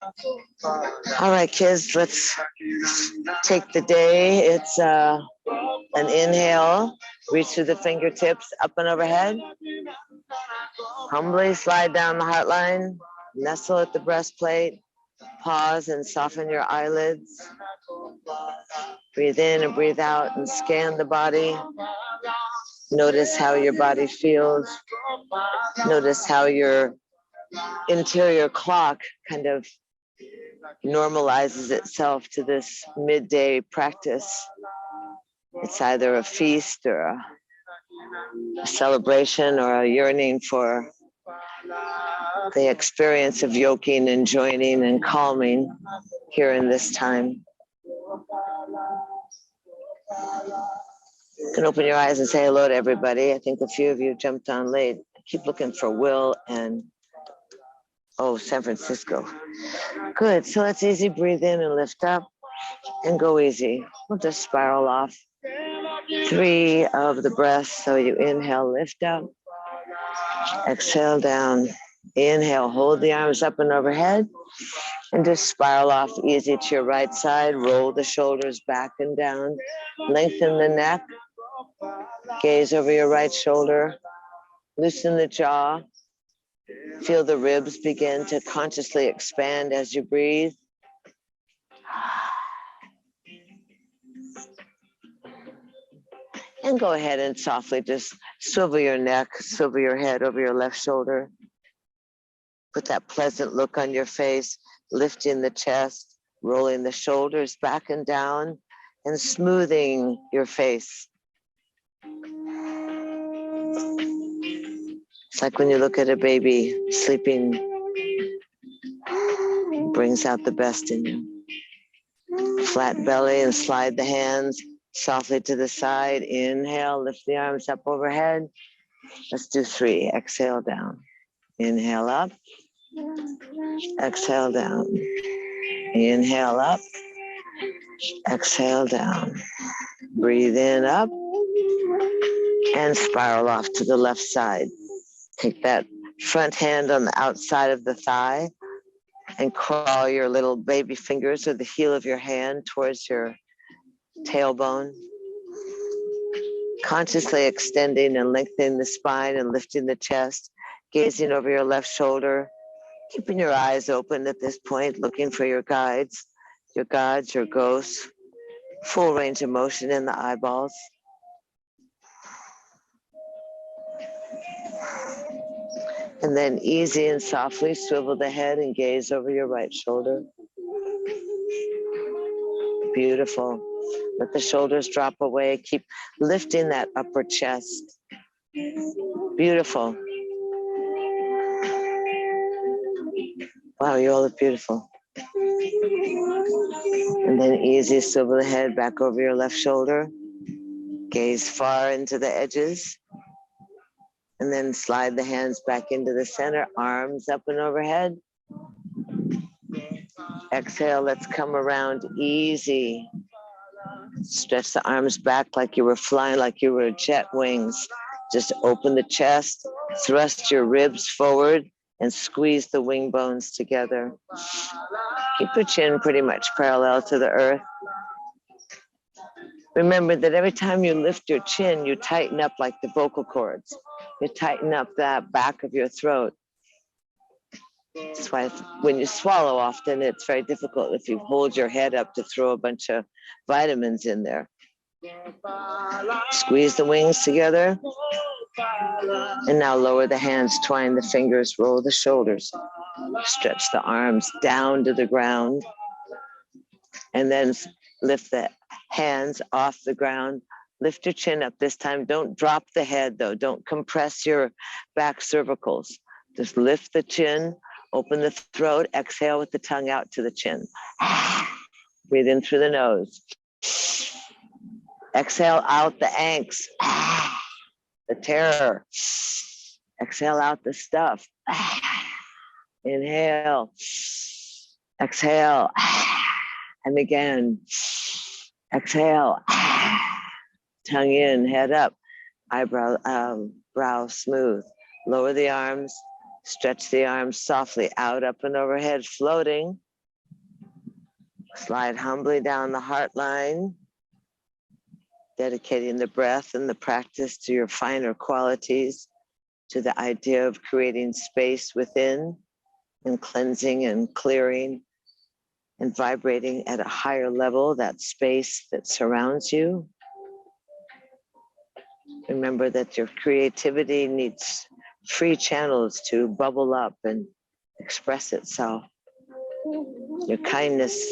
All right, kids, let's take the day. It's an inhale, reach through the fingertips, up and overhead. Humbly slide down the heart line, nestle at the breastplate, pause and soften your eyelids. Breathe in and breathe out and scan the body. Notice how your body feels. Notice how your interior clock kind of normalizes itself to this midday practice. It's either a feast or a celebration or a yearning for the experience of yoking and joining and calming here in this time. You can open your eyes and say hello to everybody. I think a few of you jumped on late. I keep looking for Will and, San Francisco. Good, so it's easy. Breathe in and lift up and go easy. We'll just spiral off 3 of the breaths. So you inhale, lift up, exhale down, inhale, hold the arms up and overhead, and just spiral off easy to your right side. Roll the shoulders back and down, lengthen the neck, gaze over your right shoulder, loosen the jaw, feel the ribs begin to consciously expand as you breathe. And go ahead and softly just swivel your neck, swivel your head over your left shoulder. Put that pleasant look on your face, lifting the chest, rolling the shoulders back and down, and smoothing your face. It's like when you look at a baby sleeping, it brings out the best in you. Flat belly and slide the hands softly to the side. Inhale, lift the arms up overhead. Let's do 3. Exhale down. Inhale up. Exhale down. Inhale up. Exhale down. Breathe in up and spiral off to the left side. Take that front hand on the outside of the thigh and crawl your little baby fingers or the heel of your hand towards your tailbone. Consciously extending and lengthening the spine and lifting the chest, gazing over your left shoulder, keeping your eyes open at this point, looking for your guides, your gods, your ghosts, full range of motion in the eyeballs. And then easy and softly swivel the head and gaze over your right shoulder. Beautiful. Let the shoulders drop away. Keep lifting that upper chest. Beautiful. Wow, you all look beautiful. And then easy swivel the head back over your left shoulder. Gaze far into the edges. And then slide the hands back into the center, arms up and overhead. Exhale, let's come around easy. Stretch the arms back like you were flying, like you were jet wings. Just open the chest, thrust your ribs forward, and squeeze the wing bones together. Keep your chin pretty much parallel to the earth. Remember that every time you lift your chin, you tighten up like the vocal cords. You tighten up that back of your throat. That's why when you swallow often, it's very difficult if you hold your head up to throw a bunch of vitamins in there. Squeeze the wings together. And now lower the hands, twine the fingers, roll the shoulders. Stretch the arms down to the ground. And then lift the hands off the ground. Lift your chin up this time. Don't drop the head, though. Don't compress your back cervicals. Just lift the chin, open the throat, exhale with the tongue out to the chin. Breathe in through the nose. Exhale out the angst, the terror. Exhale out the stuff. Inhale. Exhale. And again. Exhale. Tongue in, head up, brow smooth. Lower the arms, stretch the arms softly out, up and overhead, floating. Slide humbly down the heart line, dedicating the breath and the practice to your finer qualities, to the idea of creating space within and cleansing and clearing and vibrating at a higher level, that space that surrounds you. Remember that your creativity needs free channels to bubble up and express itself. Your kindness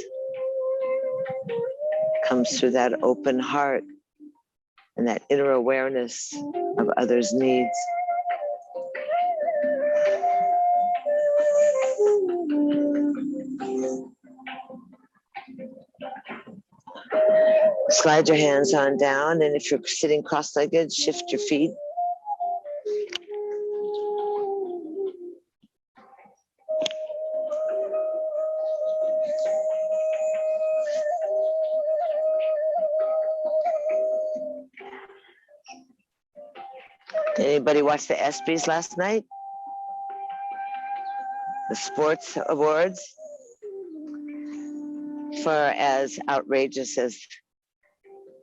comes through that open heart and that inner awareness of others' needs. Slide your hands on down, and if you're sitting cross-legged, shift your feet. Anybody watch the ESPYs last night? The sports awards? For as outrageous as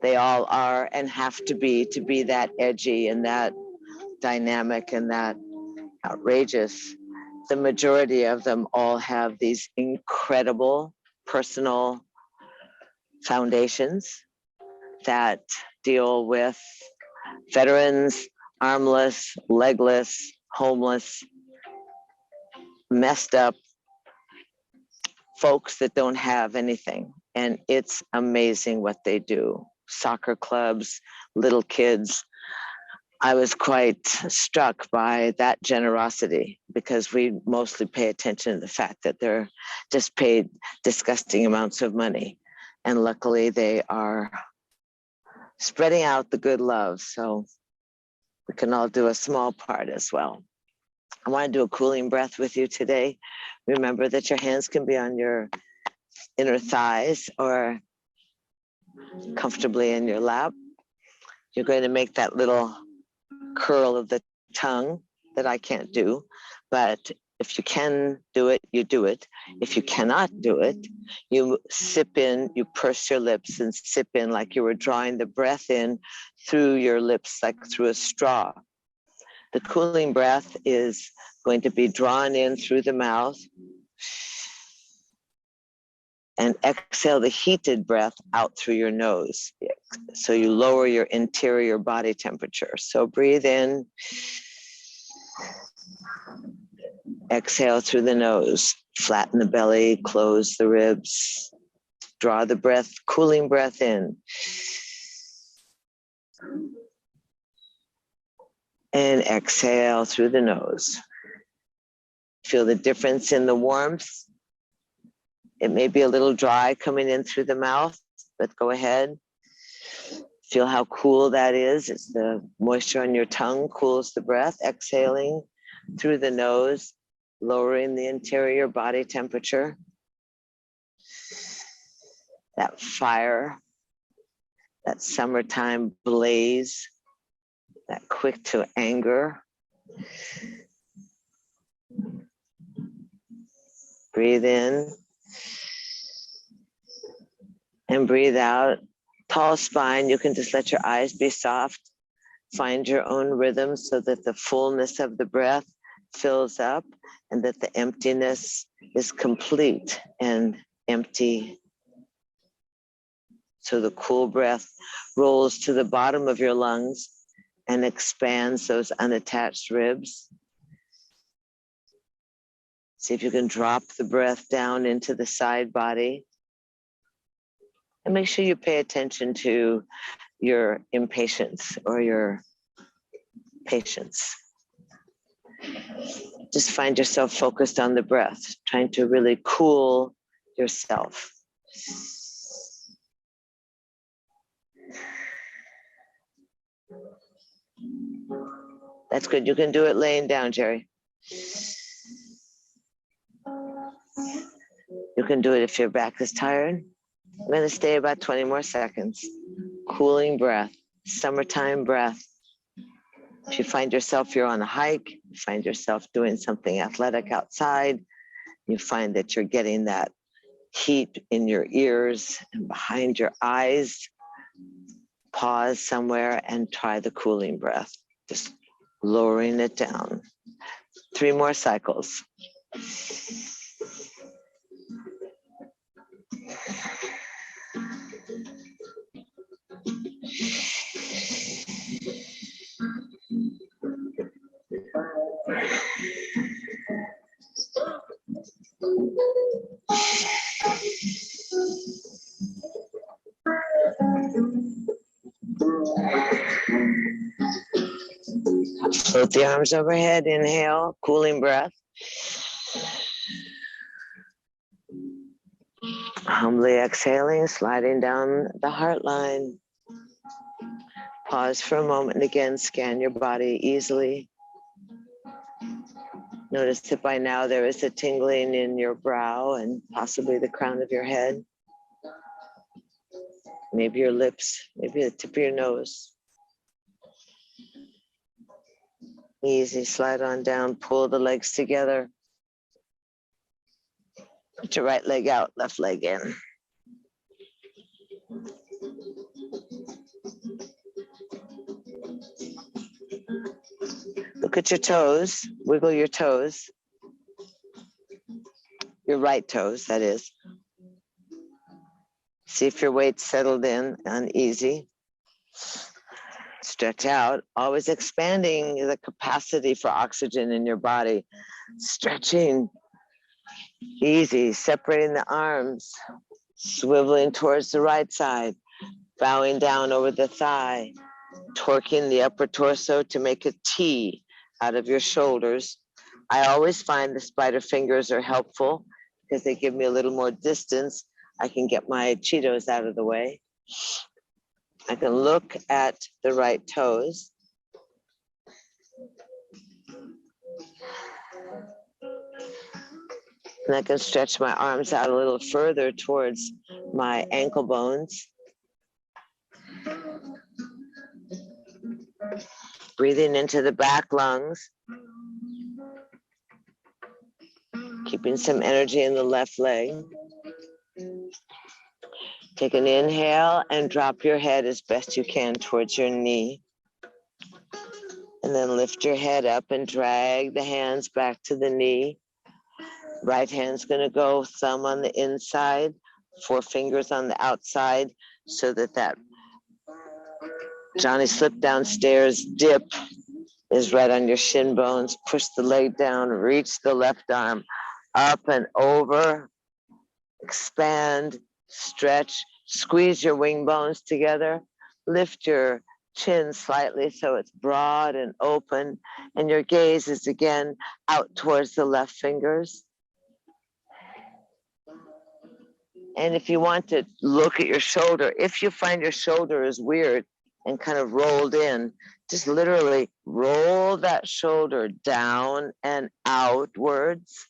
they all are and have to be that edgy and that dynamic and that outrageous, the majority of them all have these incredible personal foundations that deal with veterans, armless, legless, homeless, messed up folks that don't have anything. And it's amazing what they do. Soccer clubs, little kids. I was quite struck by that generosity because we mostly pay attention to the fact that they're just paid disgusting amounts of money. And luckily they are spreading out the good love. So we can all do a small part as well. I want to do a cooling breath with you today. Remember that your hands can be on your inner thighs or comfortably in your lap. You're going to make that little curl of the tongue that I can't do, but if you can do it, you do it. If you cannot do it, you sip in, you purse your lips and sip in like you were drawing the breath in through your lips, like through a straw. The cooling breath is going to be drawn in through the mouth and exhale the heated breath out through your nose. So you lower your interior body temperature. So breathe in, exhale through the nose, flatten the belly, close the ribs, draw the breath, cooling breath in. And exhale through the nose. Feel the difference in the warmth. It may be a little dry coming in through the mouth, but go ahead. Feel how cool that is. It's the moisture on your tongue cools the breath. Exhaling through the nose, lowering the interior body temperature. That fire, that summertime blaze, that quick to anger. Breathe in and breathe out. Tall spine, you can just let your eyes be soft. Find your own rhythm so that the fullness of the breath fills up and that the emptiness is complete and empty. So the cool breath rolls to the bottom of your lungs and expands those unattached ribs. See if you can drop the breath down into the side body. And make sure you pay attention to your impatience or your patience. Just find yourself focused on the breath, trying to really cool yourself. That's good. You can do it laying down, Jerry. You can do it if your back is tired. I'm going to stay about 20 more seconds. Cooling breath, summertime breath. If you find yourself you're on a hike, you find yourself doing something athletic outside, you find that you're getting that heat in your ears and behind your eyes. Pause somewhere and try the cooling breath, just lowering it down. 3 more cycles. Float the arms overhead, inhale, cooling breath. Humbly exhaling, sliding down the heart line. Pause for a moment and again, scan your body easily. Notice that by now there is a tingling in your brow and possibly the crown of your head. Maybe your lips, maybe the tip of your nose. Easy, slide on down, pull the legs together. Put your right leg out, left leg in. Look at your toes, wiggle your toes. Your right toes, that is. See if your weight's settled in and easy. Stretch out, always expanding the capacity for oxygen in your body. Stretching, easy, separating the arms, swiveling towards the right side, bowing down over the thigh, torquing the upper torso to make a T out of your shoulders. I always find the spider fingers are helpful because they give me a little more distance. I can get my Cheetos out of the way. I can look at the right toes. And I can stretch my arms out a little further towards my ankle bones. Breathing into the back lungs. Keeping some energy in the left leg. Take an inhale and drop your head as best you can towards your knee. And then lift your head up and drag the hands back to the knee. Right hand's going to go thumb on the inside, 4 fingers on the outside, so that Johnny slip downstairs dip is right on your shin bones. Push the leg down, reach the left arm up and over, expand, stretch, squeeze your wing bones together, lift your chin slightly so it's broad and open, and your gaze is again out towards the left fingers. And if you want to look at your shoulder, if you find your shoulder is weird and kind of rolled in, just literally roll that shoulder down and outwards,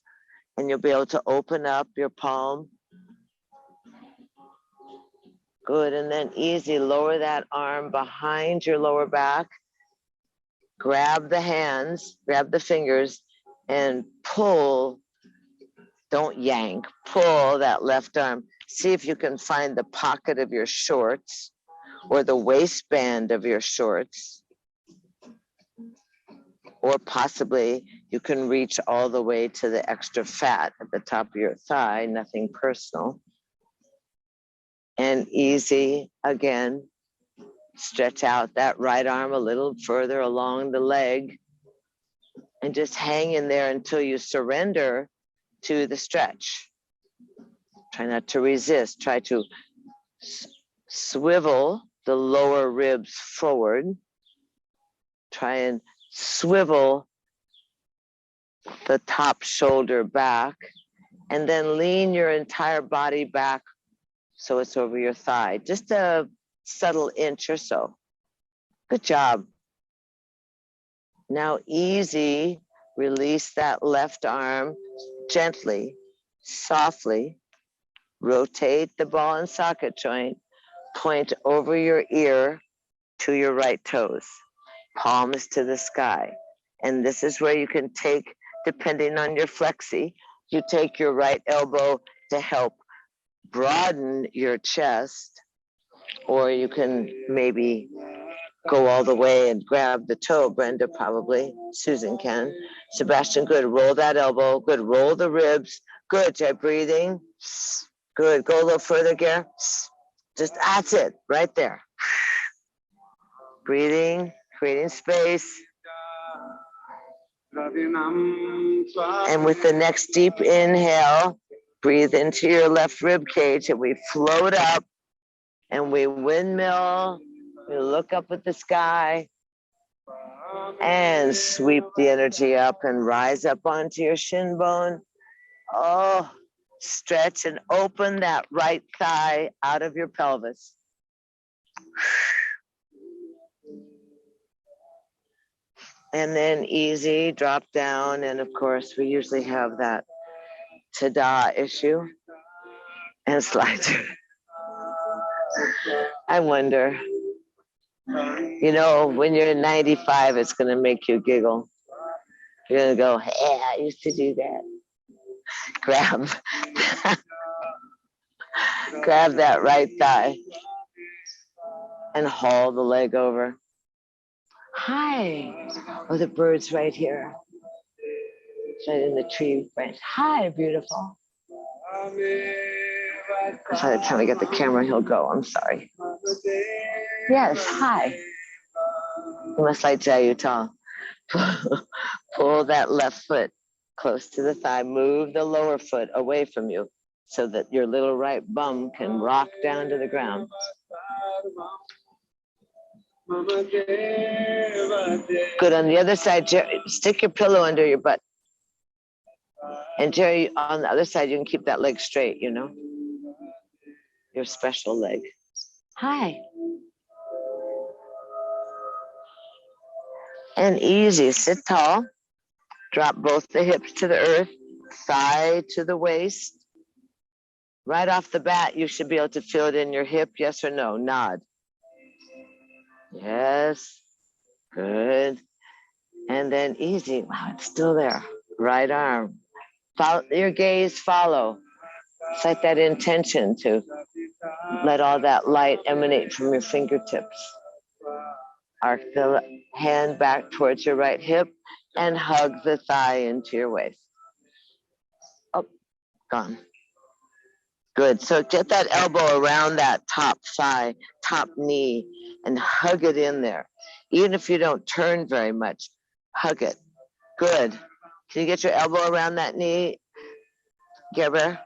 and you'll be able to open up your palm. Good, and then easy, lower that arm behind your lower back. Grab the hands, grab the fingers, and pull. Don't yank, pull that left arm. See if you can find the pocket of your shorts or the waistband of your shorts. Or possibly you can reach all the way to the extra fat at the top of your thigh, nothing personal. And easy, again, stretch out that right arm a little further along the leg and just hang in there until you surrender to the stretch. Try not to resist. Try to swivel the lower ribs forward. Try and swivel the top shoulder back, and then lean your entire body back so it's over your thigh. Just a subtle inch or so. Good job. Now easy, release that left arm gently, softly. Rotate the ball and socket joint. Point over your ear to your right toes. Palms to the sky. And this is where you can take, depending on your flexi, you take your right elbow to help broaden your chest, or you can maybe go all the way and grab the toe. Brenda probably, Susan can. Sebastian, good. Roll that elbow. Good. Roll the ribs. Good. Try breathing. Good. Go a little further, Gare. Just that's it, right there. Breathing, creating space. And with the next deep inhale, breathe into your left rib cage and we float up and we windmill. We look up at the sky and sweep the energy up and rise up onto your shin bone. Oh, stretch and open that right thigh out of your pelvis. And then easy, drop down. And of course, we usually have that ta-da issue and slide. I wonder, you know, when you're 95, it's going to make you giggle. You're going to go, hey, I used to do that. Grab that right thigh and haul the leg over. Hi. Oh, the bird's right here. It's right in the tree branch. Hi, beautiful. By the time I get the camera, he'll go. I'm sorry. Yes, hi. Unless I tell you, tall. Pull that left foot close to the thigh. Move the lower foot away from you so that your little right bum can rock down to the ground. Good. On the other side, Jerry, stick your pillow under your butt. And Jerry, on the other side, you can keep that leg straight, you know? Your special leg. Hi. And easy, sit tall. Drop both the hips to the earth, thigh to the waist. Right off the bat, you should be able to feel it in your hip, yes or no? Nod. Yes. Good. And then easy. Wow, it's still there. Right arm. Follow, your gaze follow. Set that intention to let all that light emanate from your fingertips. Arc the hand back towards your right hip and hug the thigh into your waist. Oh, gone. Good. So get that elbow around that top thigh, top knee, and hug it in there. Even if you don't turn very much, hug it. Good. Can you get your elbow around that knee, Gerber?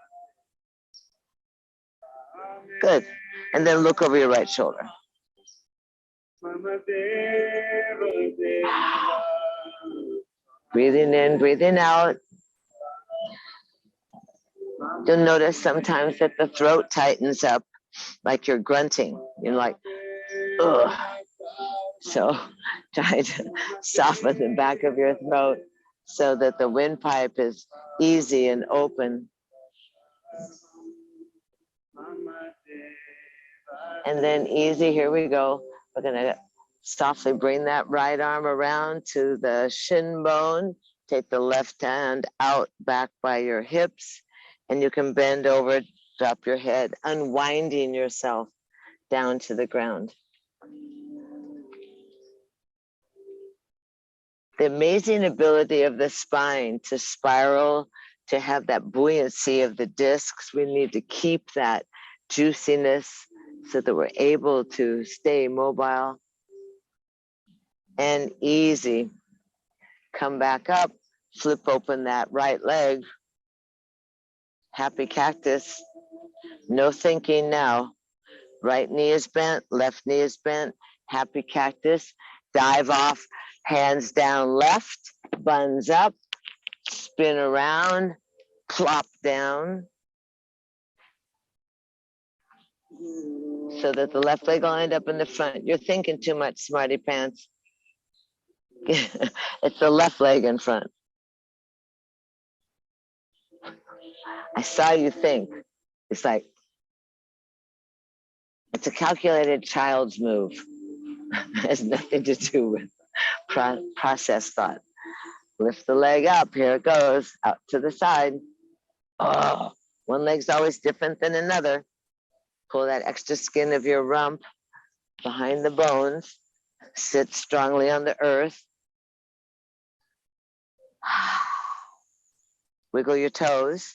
Good. And then look over your right shoulder. Breathing in, breathing out. You'll notice sometimes that the throat tightens up, like you're grunting. You're like, ugh. So try to soften the back of your throat so that the windpipe is easy and open. And then easy, here we go. We're gonna softly bring that right arm around to the shin bone. Take the left hand out back by your hips, and you can bend over, drop your head, unwinding yourself down to the ground. The amazing ability of the spine to spiral, to have that buoyancy of the discs. We need to keep that juiciness so that we're able to stay mobile and easy. Come back up, flip open that right leg. Happy cactus. No thinking now. Right knee is bent, left knee is bent. Happy cactus. Dive off, hands down left, buns up, spin around, plop down. So that the left leg will end up in the front. You're thinking too much, smarty pants. It's the left leg in front. I saw you think. It's like, it's a calculated child's move. It has nothing to do with process thought. Lift the leg up, here it goes, out to the side. Oh, One leg's always different than another. Pull that extra skin of your rump behind the bones. Sit strongly on the earth. Wiggle your toes.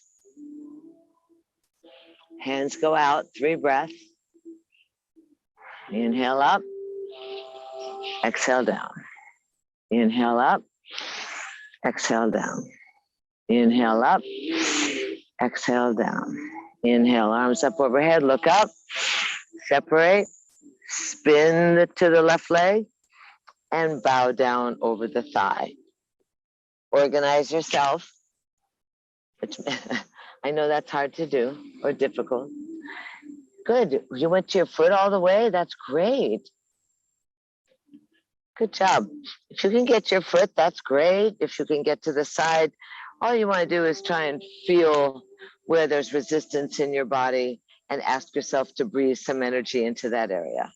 Hands go out, 3 breaths. Inhale up. Exhale down. Inhale up. Exhale down. Inhale up. Exhale down. Inhale, arms up overhead, look up. Separate. Spin to the left leg and bow down over the thigh. Organize yourself. Which, I know that's hard to do or difficult. Good. You went to your foot all the way? That's great. Good job. If you can get your foot, that's great. If you can get to the side, all you want to do is try and feel where there's resistance in your body and ask yourself to breathe some energy into that area.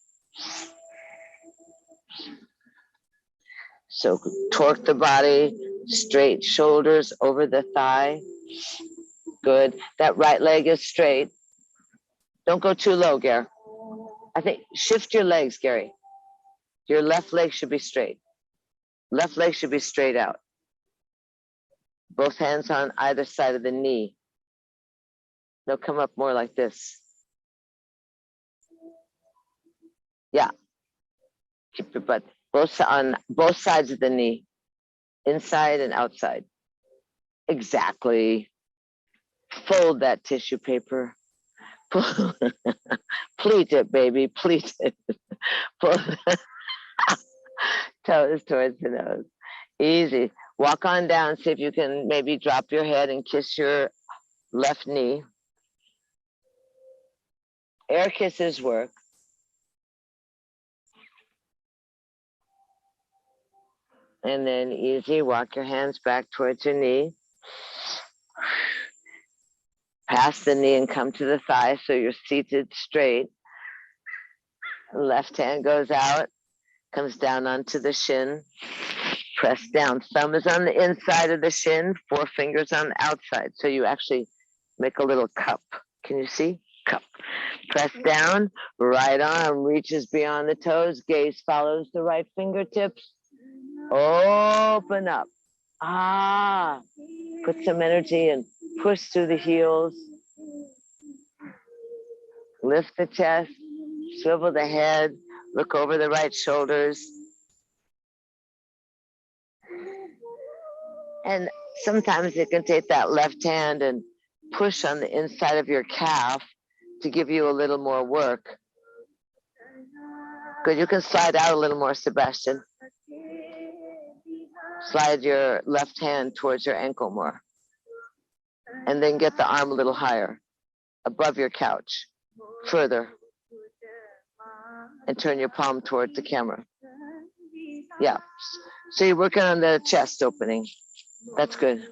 So torque the body, straight shoulders over the thigh. Good. That right leg is straight. Don't go too low, Gary. I think shift your legs, Gary. Your left leg should be straight. Left leg should be straight out. Both hands on either side of the knee. They'll come up more like this. Yeah. Keep your butt on both sides of the knee. Inside and outside. Exactly. Fold that tissue paper. Pleat it, baby. Pleat it. Pull toes towards the nose. Easy. Walk on down. See if you can maybe drop your head and kiss your left knee. Air kisses work. And then easy. Walk your hands back towards your knee. Pass the knee and come to the thigh so you're seated straight. Left hand goes out, comes down onto the shin. Press down. Thumb is on the inside of the shin, 4 fingers on the outside. So you actually make a little cup. Can you see? Cup. Press down. Right arm reaches beyond the toes. Gaze follows the right fingertips. Open up. Ah. Put some energy and push through the heels. Lift the chest. Swivel the head. Look over the right shoulders. And sometimes you can take that left hand and push on the inside of your calf to give you a little more work. Good. You can slide out a little more, Sebastian. Slide your left hand towards your ankle more. And then get the arm a little higher, above your couch, further. And turn your palm towards the camera. Yeah. So you're working on the chest opening. That's good.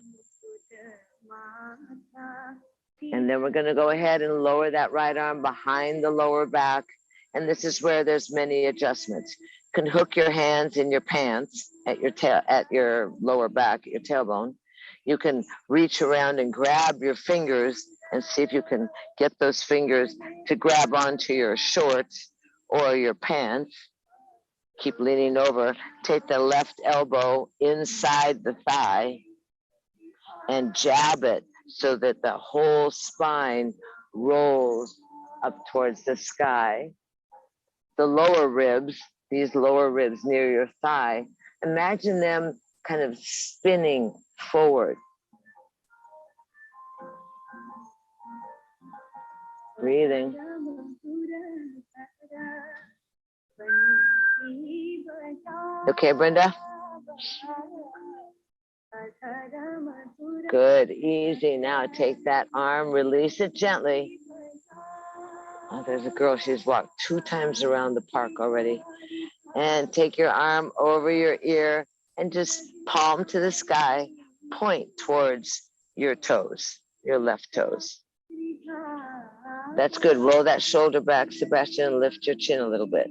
And then we're going to go ahead and lower that right arm behind the lower back. And this is where there's many adjustments. You can hook your hands in your pants at your tail, at your lower back, at your tailbone. You can reach around and grab your fingers and see if you can get those fingers to grab onto your shorts or your pants. Keep leaning over. Take the left elbow inside the thigh and jab it so that the whole spine rolls up towards the sky. The lower ribs, these lower ribs near your thigh, imagine them kind of spinning forward. Breathing. Okay, Brenda? Good, easy. Now take that arm, release it gently. Oh, there's a girl, she's walked 2 times around the park already. And take your arm over your ear and just palm to the sky, point towards your toes, your left toes. That's good. Roll that shoulder back, Sebastian, and lift your chin a little bit.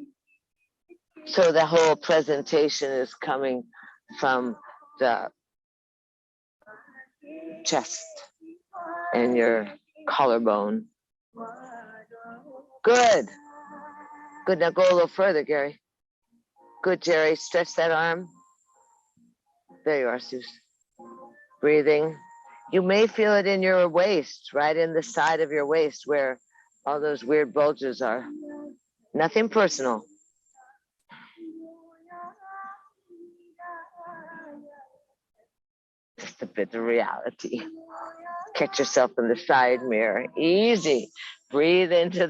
So the whole presentation is coming from the chest and your collarbone. Good. Good. Now go a little further, Gary. Good, Jerry. Stretch that arm. There you are, Suze. Breathing. You may feel it in your waist, right in the side of your waist where all those weird bulges are. Nothing personal. Just a bit of reality. Catch yourself in the side mirror. Easy. Breathe into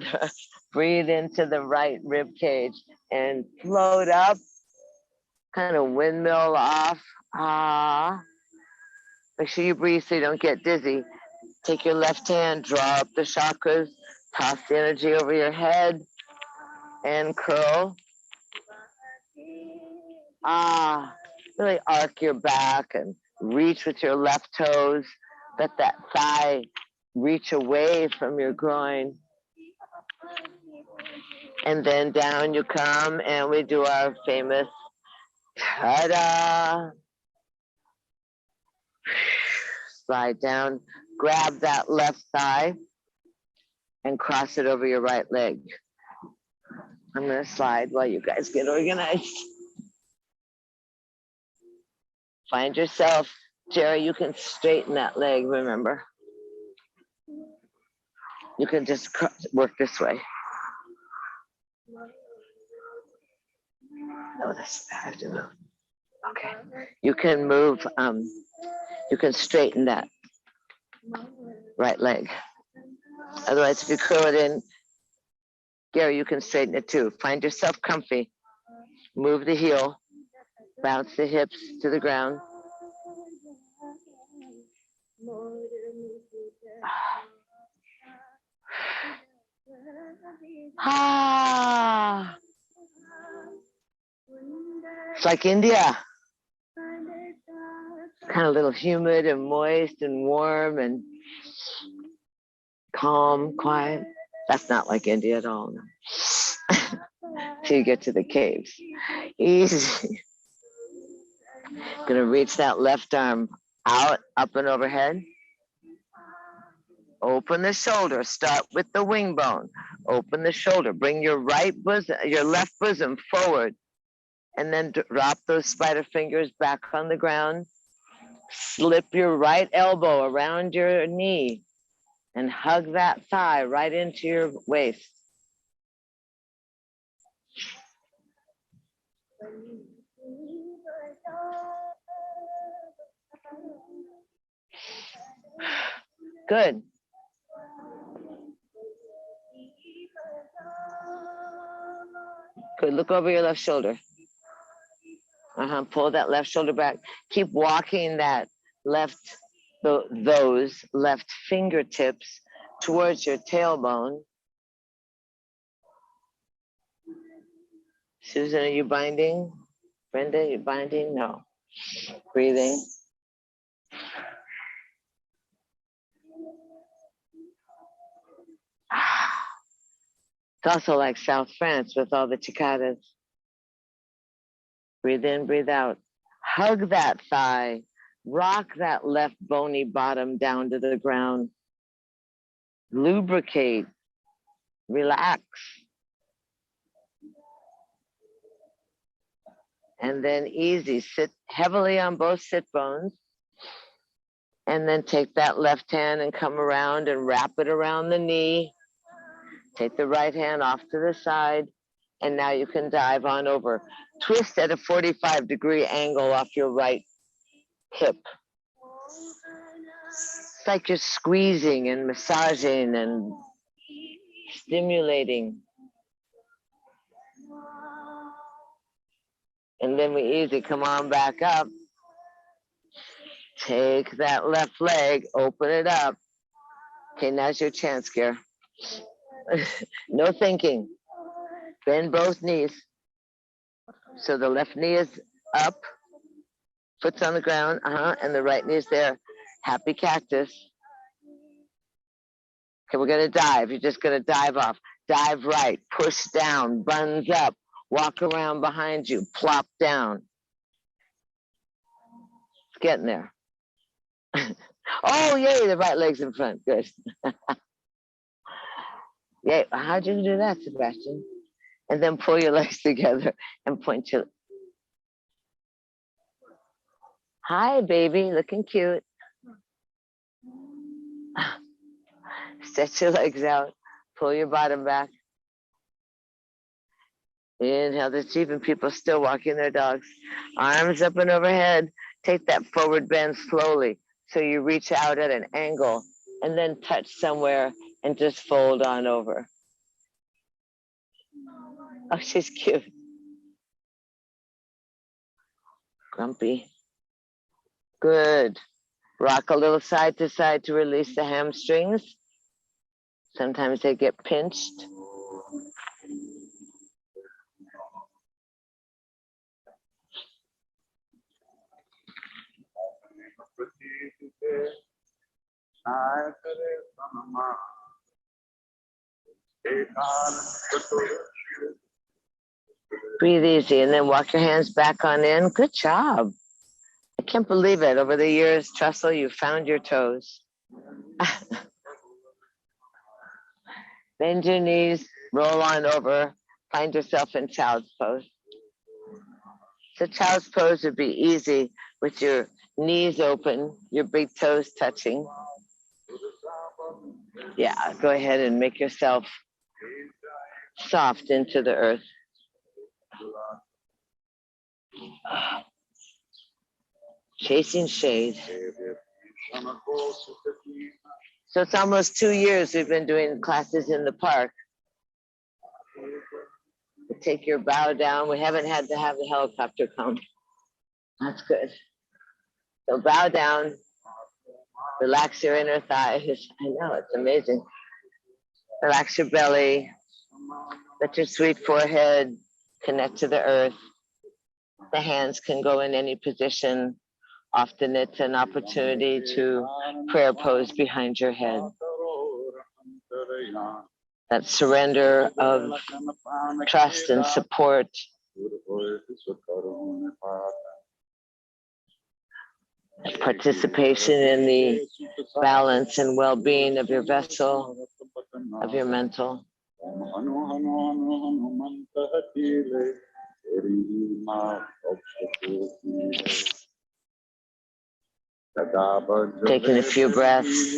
the right rib cage and float up. Kind of windmill off. Ah. Make sure you breathe so you don't get dizzy. Take your left hand, draw up the chakras, toss the energy over your head, and curl. Ah, really arc your back and reach with your left toes. Let that thigh reach away from your groin. And then down you come, and we do our famous ta-da. Slide down, grab that left thigh, and cross it over your right leg. I'm going to slide while you guys get organized. Find yourself. Jerry, you can straighten that leg, remember. You can just work this way. Oh, that's I have to move. Okay. You can move, you can straighten that right leg. Otherwise, if you curl it in, Gary, you can straighten it too. Find yourself comfy. Move the heel. Bounce the hips to the ground. Ah. It's like India. Kind of a little humid and moist and warm and calm, quiet. That's not like India at all. No. Till you get to the caves. Easy. Gonna reach that left arm out, up and overhead. Open the shoulder. Start with the wing bone. Open the shoulder. Bring your right bosom, your left bosom forward, and then drop those spider fingers back on the ground. Slip your right elbow around your knee and hug that thigh right into your waist. Good. Good. Look over your left shoulder. Pull that left shoulder back. Keep walking that those left fingertips towards your tailbone. Susan, are you binding? Brenda, are you binding? No. Breathing. It's also like South France with all the cicadas. Breathe in, breathe out. Hug that thigh. Rock that left bony bottom down to the ground. Lubricate. Relax. And then easy. Sit heavily on both sit bones. And then take that left hand and come around and wrap it around the knee. Take the right hand off to the side. And now you can dive on over. Twist at a 45-degree angle off your right hip. It's like you're squeezing and massaging and stimulating. And then we easy come on back up. Take that left leg, open it up. Okay, now's your chance, Gare. No thinking. Bend both knees. So the left knee is up, foot's on the ground, and the right knee is there. Happy cactus. Okay, we're gonna dive. You're just gonna dive off. Dive right, push down, buns up, walk around behind you, plop down. It's getting there. Oh, yay, the right leg's in front, good. Yeah, how'd you do that, Sebastian? And then pull your legs together and point your. Hi, baby, looking cute. Stretch your legs out, pull your bottom back. Inhale, there's even people still walking their dogs. Arms up and overhead. Take that forward bend slowly so you reach out at an angle and then touch somewhere and just fold on over. Oh, she's cute. Grumpy. Good. Rock a little side to side to release the hamstrings. Sometimes they get pinched. Breathe easy and then walk your hands back on in. Good job. I can't believe it. Over the years, Trestle, you found your toes. Bend your knees, roll on over, find yourself in child's pose. So child's pose would be easy with your knees open, your big toes touching. Yeah, go ahead and make yourself soft into the earth. Chasing shade. So it's almost 2 years we've been doing classes in the park. Take your bow down. We haven't had to have the helicopter come. That's good. So bow down. Relax your inner thighs. I know, it's amazing. Relax your belly. Let your sweet forehead connect to the earth. The hands can go in any position. Often it's an opportunity to prayer pose behind your head. That surrender of trust and support. Participation in the balance and well-being of your vessel, of your mental. Taking a few breaths.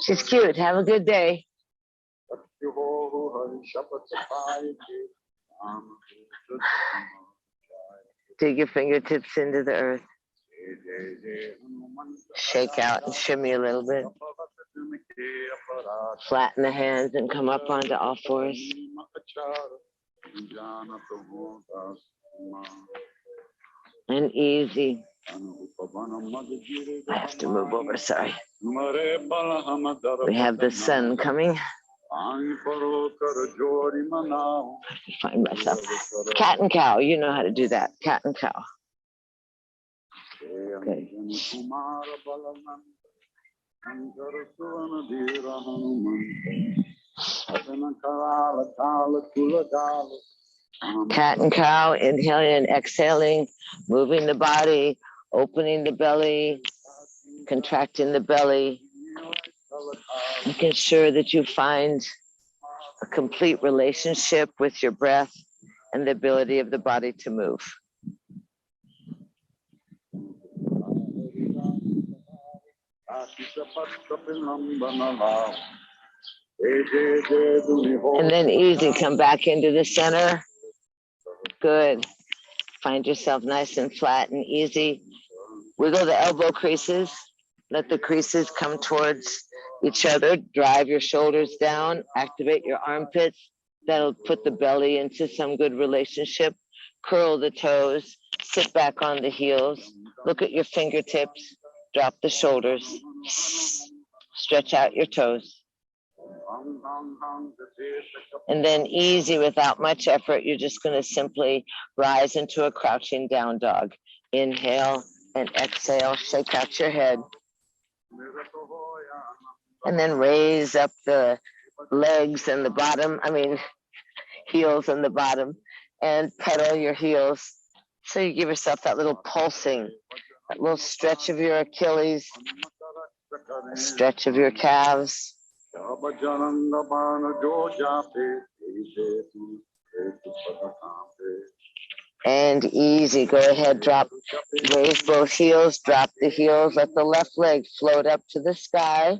She's cute. Have a good day. Dig your fingertips into the earth. Shake out and shimmy a little bit. Flatten the hands and come up onto all fours. And easy. I have to move over, sorry. We have the sun coming. I have to find myself. Cat and cow, you know how to do that. Cat and cow. Okay. Cat and cow, inhaling and exhaling, moving the body, opening the belly, contracting the belly, making sure that you find a complete relationship with your breath and the ability of the body to move. And then easy, come back into the center. Good. Find yourself nice and flat and easy. Wiggle the elbow creases. Let the creases come towards each other. Drive your shoulders down. Activate your armpits. That'll put the belly into some good relationship. Curl the toes. Sit back on the heels. Look at your fingertips. Drop the shoulders. Stretch out your toes. And then easy, without much effort, you're just going to simply rise into a crouching down dog. Inhale and exhale. Shake out your head. And then raise up the legs and the bottom, heels and the bottom, and pedal your heels. So you give yourself that little pulsing, that little stretch of your Achilles, stretch of your calves. And easy, go ahead, raise both heels, drop the heels, let the left leg float up to the sky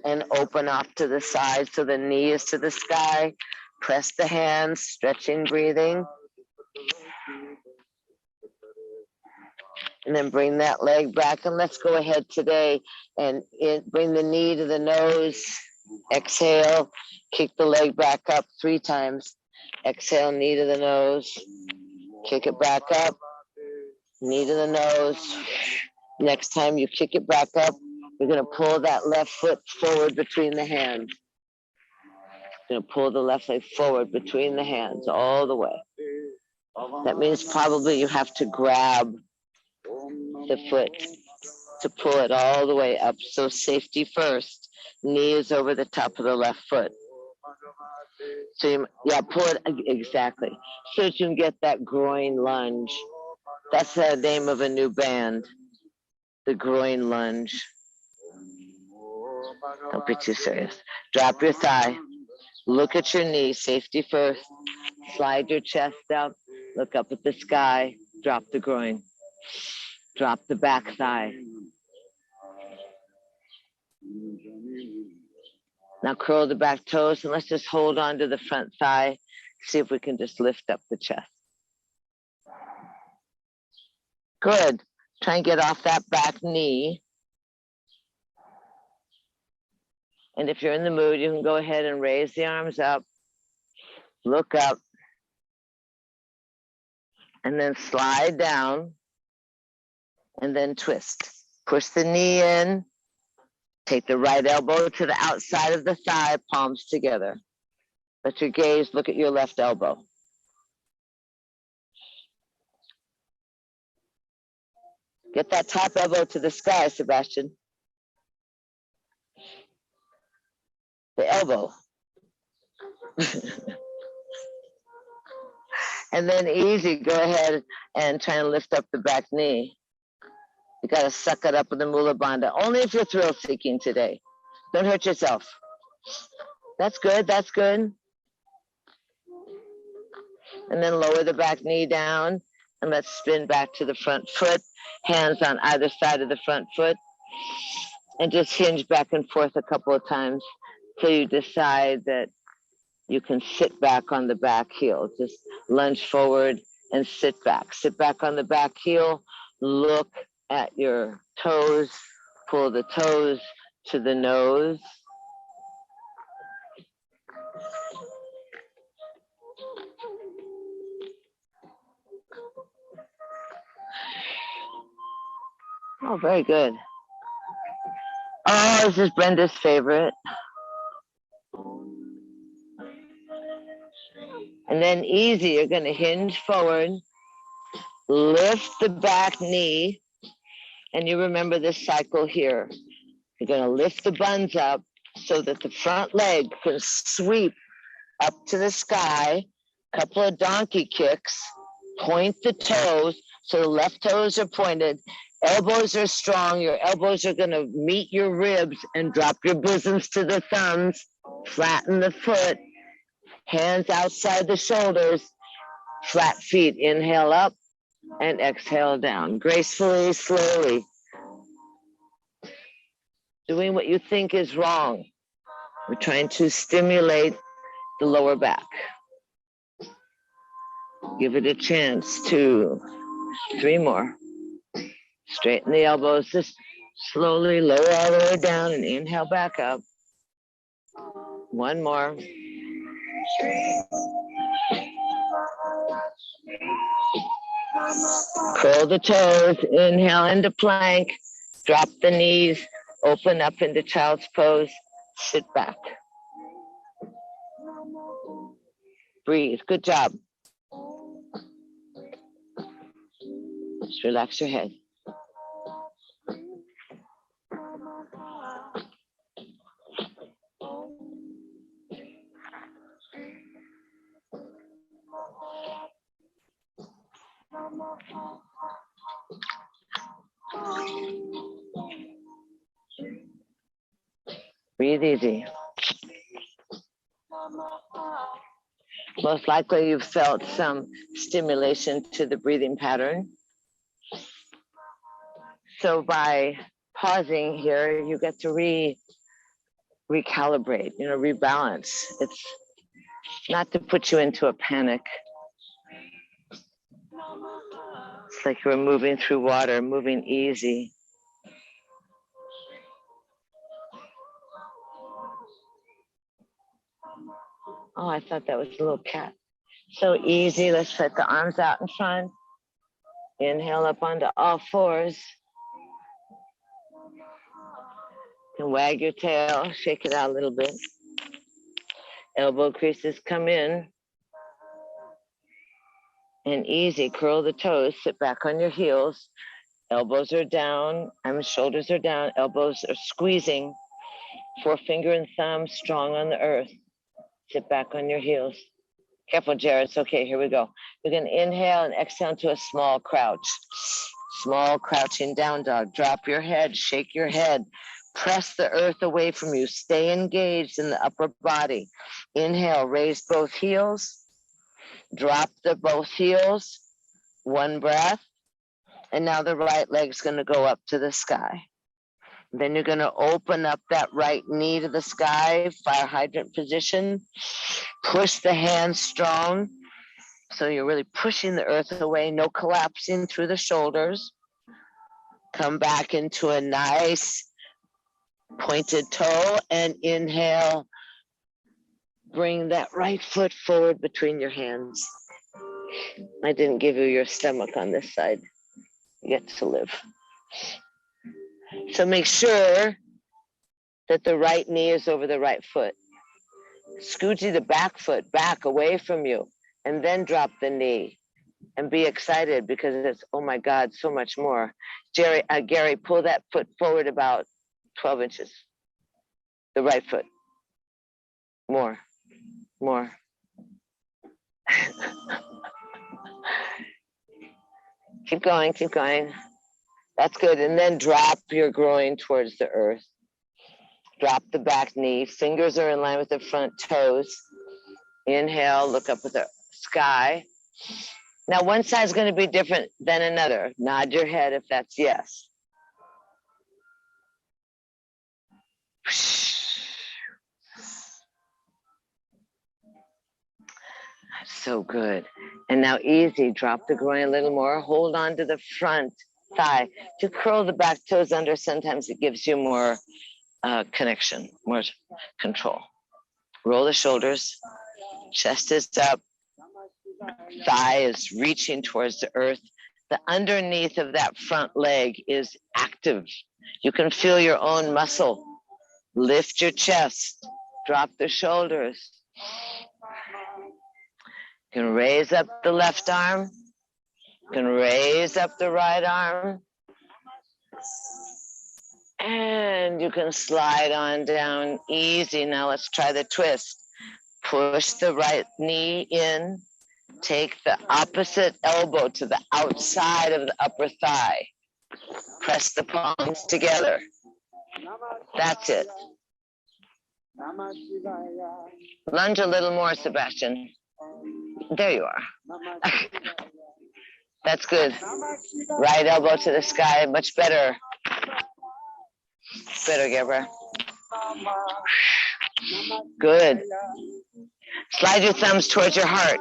and open off to the side so the knee is to the sky. Press the hands, stretching, breathing. And then bring that leg back, and let's go ahead today and bring the knee to the nose. Exhale, kick the leg back up 3 times. Exhale, knee to the nose. Kick it back up, knee to the nose. Next time you kick it back up, you're going to pull that left foot forward between the hands. You're going to pull the left leg forward between the hands all the way. That means probably you have to grab the foot to pull it all the way up. So safety first. Knee is over the top of the left foot. So pull it exactly. So that you can get that groin lunge. That's the name of a new band, the Groin Lunge. Don't be too serious. Drop your thigh. Look at your knee, safety first. Slide your chest up. Look up at the sky. Drop the groin. Drop the back thigh. Now curl the back toes and let's just hold on to the front thigh. See if we can just lift up the chest. Good. Try and get off that back knee. And if you're in the mood, you can go ahead and raise the arms up. Look up. And then slide down. And then twist. Push the knee in. Take the right elbow to the outside of the thigh, palms together. Let your gaze look at your left elbow. Get that top elbow to the sky, Sebastian. The elbow. And then easy, go ahead and try and lift up the back knee. You got to suck it up with the Mula Bandha. Only if you're thrill seeking today. Don't hurt yourself. That's good. That's good. And then lower the back knee down and let's spin back to the front foot. Hands on either side of the front foot. And just hinge back and forth a couple of times till you decide that you can sit back on the back heel. Just lunge forward and sit back. Sit back on the back heel. Look at your toes, pull the toes to the nose. Oh, very good. Oh, this is Brenda's favorite. And then easy, you're going to hinge forward, lift the back knee, and you remember this cycle here. You're going to lift the buns up so that the front leg can sweep up to the sky, couple of donkey kicks, point the toes, so the left toes are pointed, elbows are strong, your elbows are going to meet your ribs and drop your bosoms to the thumbs, flatten the foot, hands outside the shoulders, flat feet, inhale up and exhale down, gracefully, slowly. Doing what you think is wrong. We're trying to stimulate the lower back. Give it a chance. 2, 3 more. Straighten the elbows, just slowly lower all the way down and inhale back up. 1 more. Curl the toes, inhale into plank, drop the knees, open up into child's pose, sit back. Breathe, good job. Just relax your head. Breathe easy. Most likely you've felt some stimulation to the breathing pattern. So by pausing here, you get to recalibrate, rebalance. It's not to put you into a panic. It's like you're moving through water, moving easy. Oh, I thought that was a little cat. So easy. Let's let the arms out in front. Inhale up onto all fours. And wag your tail, shake it out a little bit. Elbow creases come in. And easy, curl the toes, sit back on your heels. Elbows are down, shoulders are down, elbows are squeezing. Forefinger and thumb strong on the earth. Sit back on your heels. Careful, Jared. It's okay. Here we go. You're going to inhale and exhale into a small crouch. Small crouching down dog. Drop your head. Shake your head. Press the earth away from you. Stay engaged in the upper body. Inhale. Raise both heels. Drop the both heels. One breath. And now the right leg's going to go up to the sky. Then you're going to open up that right knee to the sky, fire hydrant position. Push the hands strong. So you're really pushing the earth away, no collapsing through the shoulders. Come back into a nice pointed toe and inhale. Bring that right foot forward between your hands. I didn't give you your stomach on this side. You get to live. So make sure that the right knee is over the right foot. Scoochie the back foot back away from you and then drop the knee and be excited because it's, oh my God, so much more. Gary, pull that foot forward about 12 inches. The right foot. More. Keep going. That's good. And then drop your groin towards the earth. Drop the back knee. Fingers are in line with the front toes. Inhale, look up at the sky. Now, one side is going to be different than another. Nod your head if that's yes. That's so good. And now easy. Drop the groin a little more. Hold on to the front thigh. To curl the back toes under, sometimes it gives you more connection, more control. Roll the shoulders. Chest is up. Thigh is reaching towards the earth. The underneath of that front leg is active. You can feel your own muscle. Lift your chest. Drop the shoulders. You can raise up the left arm. You can raise up the right arm. And you can slide on down easy. Now let's try the twist. Push the right knee in. Take the opposite elbow to the outside of the upper thigh. Press the palms together. That's it. Lunge a little more, Sebastian. There you are. That's good. Right elbow to the sky. Much better. Better, Gabra. Good. Slide your thumbs towards your heart.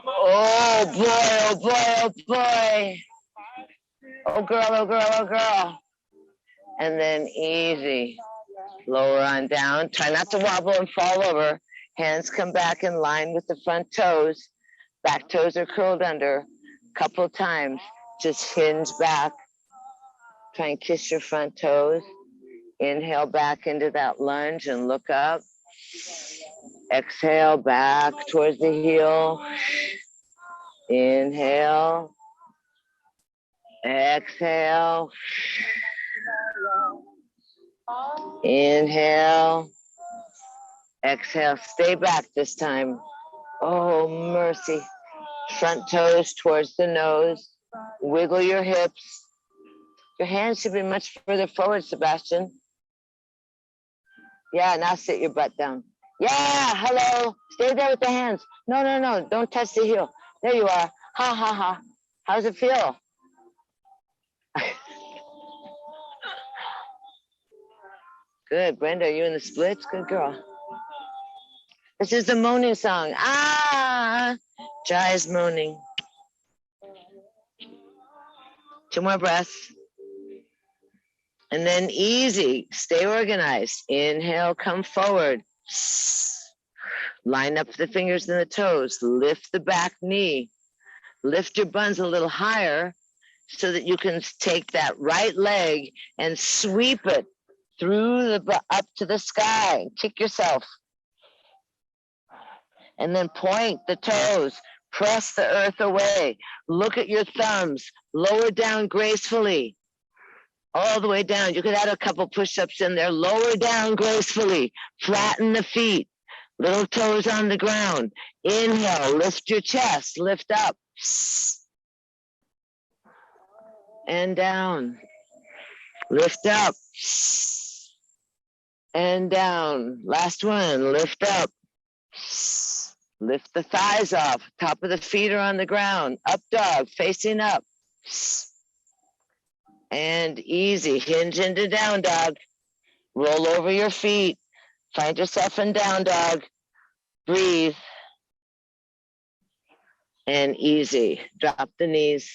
Oh boy, oh boy, oh boy. Oh girl, oh girl, oh girl. And then easy. Lower on down. Try not to wobble and fall over. Hands come back in line with the front toes. Back toes are curled under. Couple times. Just hinge back. Try and kiss your front toes. Inhale back into that lunge and look up. Exhale back towards the heel. Inhale. Exhale. Inhale. Exhale. Stay back this time. Oh, mercy. Front toes towards the nose. Wiggle your hips. Your hands should be much further forward, Sebastian. Yeah, now sit your butt down. Yeah, hello. Stay there with the hands. No, no, no. Don't touch the heel. There you are. Ha, ha, ha. How's it feel? Good. Brenda, are you in the splits? Good girl. This is the moaning song. Ah, Jai's moaning. 2 more breaths. And then easy. Stay organized. Inhale, come forward. Line up the fingers and the toes. Lift the back knee. Lift your buns a little higher so that you can take that right leg and sweep it through the up to the sky. Kick yourself. And then point the toes. Press the earth away. Look at your thumbs. Lower down gracefully. All the way down. You could add a couple push-ups in there. Lower down gracefully. Flatten the feet. Little toes on the ground. Inhale. Lift your chest. Lift up. And down. Lift up. And down. Last one. Lift up. Lift the thighs off. Top of the feet are on the ground. Up dog. Facing up. And easy. Hinge into down dog. Roll over your feet. Find yourself in down dog. Breathe. And easy. Drop the knees.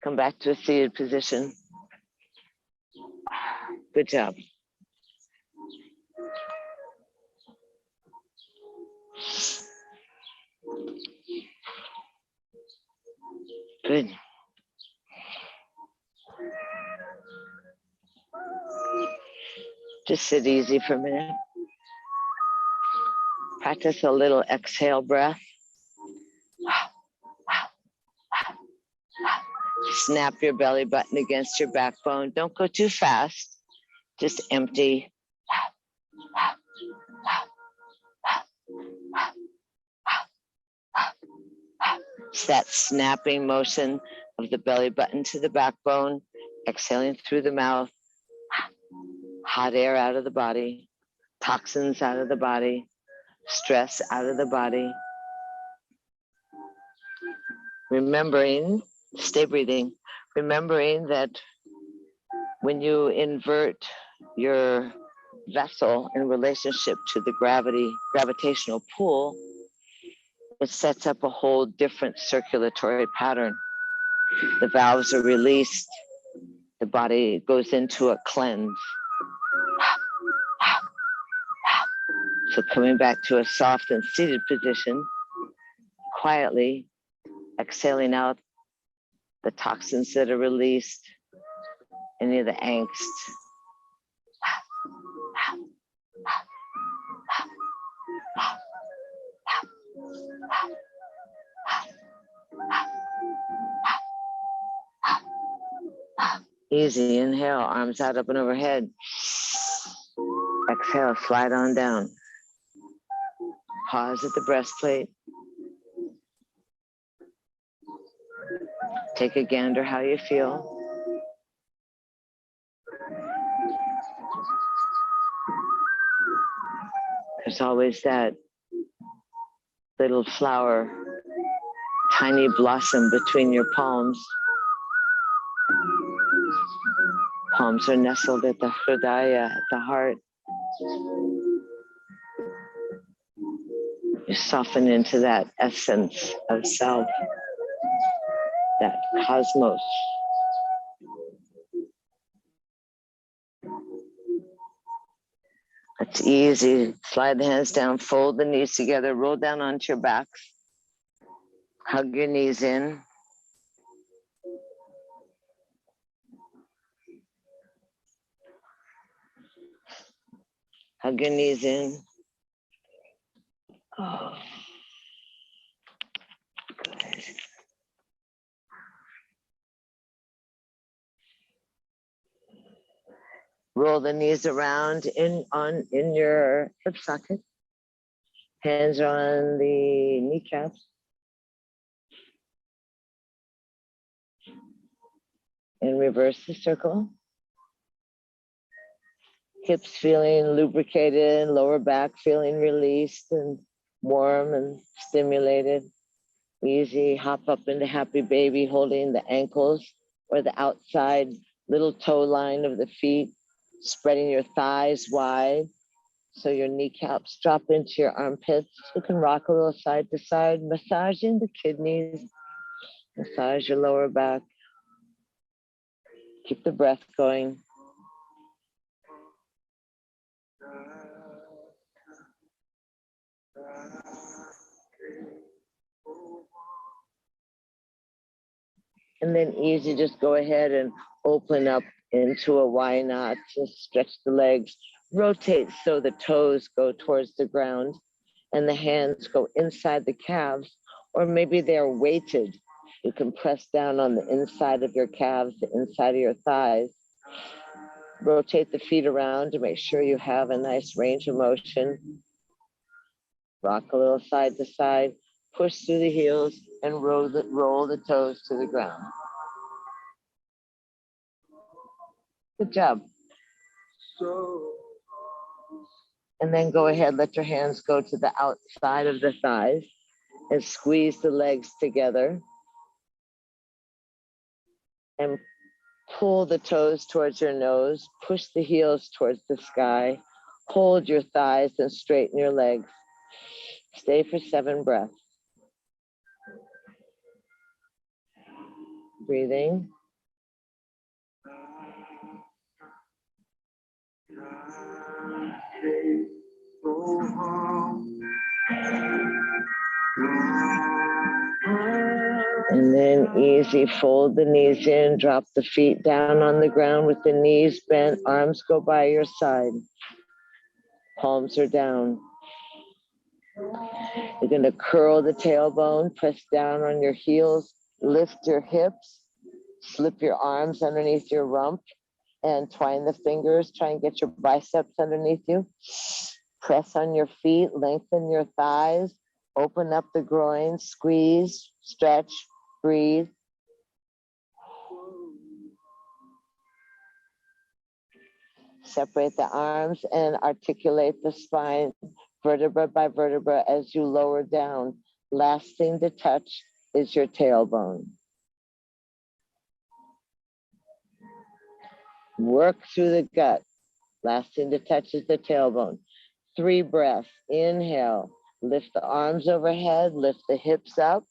Come back to a seated position. Good job. Good. Just sit easy for a minute. Practice a little exhale breath. Snap your belly button against your backbone. Don't go too fast. Just empty. It's that snapping motion of the belly button to the backbone, exhaling through the mouth. Hot air out of the body, toxins out of the body, stress out of the body. Remembering, stay breathing, remembering that when you invert your vessel in relationship to the gravitational pull, it sets up a whole different circulatory pattern. The valves are released, the body goes into a cleanse. So coming back to a soft and seated position, quietly exhaling out the toxins that are released, any of the angst. Easy, inhale, arms out, up and overhead. Exhale, slide on down. Pause at the breastplate. Take a gander how you feel. There's always that little flower, tiny blossom between your palms. Palms are nestled at the hridaya, at the heart. You soften into that essence of self, that cosmos. It's easy. Slide the hands down, fold the knees together, roll down onto your backs. Hug your knees in. Hug your knees in. Oh, good. Roll the knees around in your hip socket. Hands are on the kneecaps. And reverse the circle. Hips feeling lubricated, lower back feeling released and warm and stimulated. Easy, hop up into happy baby, holding the ankles or the outside little toe line of the feet, spreading your thighs wide so your kneecaps drop into your armpits. You can rock a little side to side, massaging the kidneys, massage your lower back. Keep the breath going. And then easy, just go ahead and open up into a why not. Just stretch the legs, rotate so the toes go towards the ground and the hands go inside the calves, or maybe they're weighted. You can press down on the inside of your calves, the inside of your thighs. Rotate the feet around to make sure you have a nice range of motion. Rock a little side to side, push through the heels and roll the toes to the ground. Good job. And then go ahead, let your hands go to the outside of the thighs and squeeze the legs together. And pull the toes towards your nose, push the heels towards the sky, hold your thighs and straighten your legs. Stay for 7 breaths. Breathing. And then easy, fold the knees in, drop the feet down on the ground with the knees bent, arms go by your side. Palms are down. You're gonna curl the tailbone, press down on your heels, lift your hips, slip your arms underneath your rump and twine the fingers, try and get your biceps underneath you. Press on your feet, lengthen your thighs, open up the groin, squeeze, stretch, breathe. Separate the arms and articulate the spine vertebra by vertebra as you lower down. Last thing to touch is your tailbone. Work through the gut. Last thing to touch is the tailbone. 3 breaths. Inhale. Lift the arms overhead. Lift the hips up.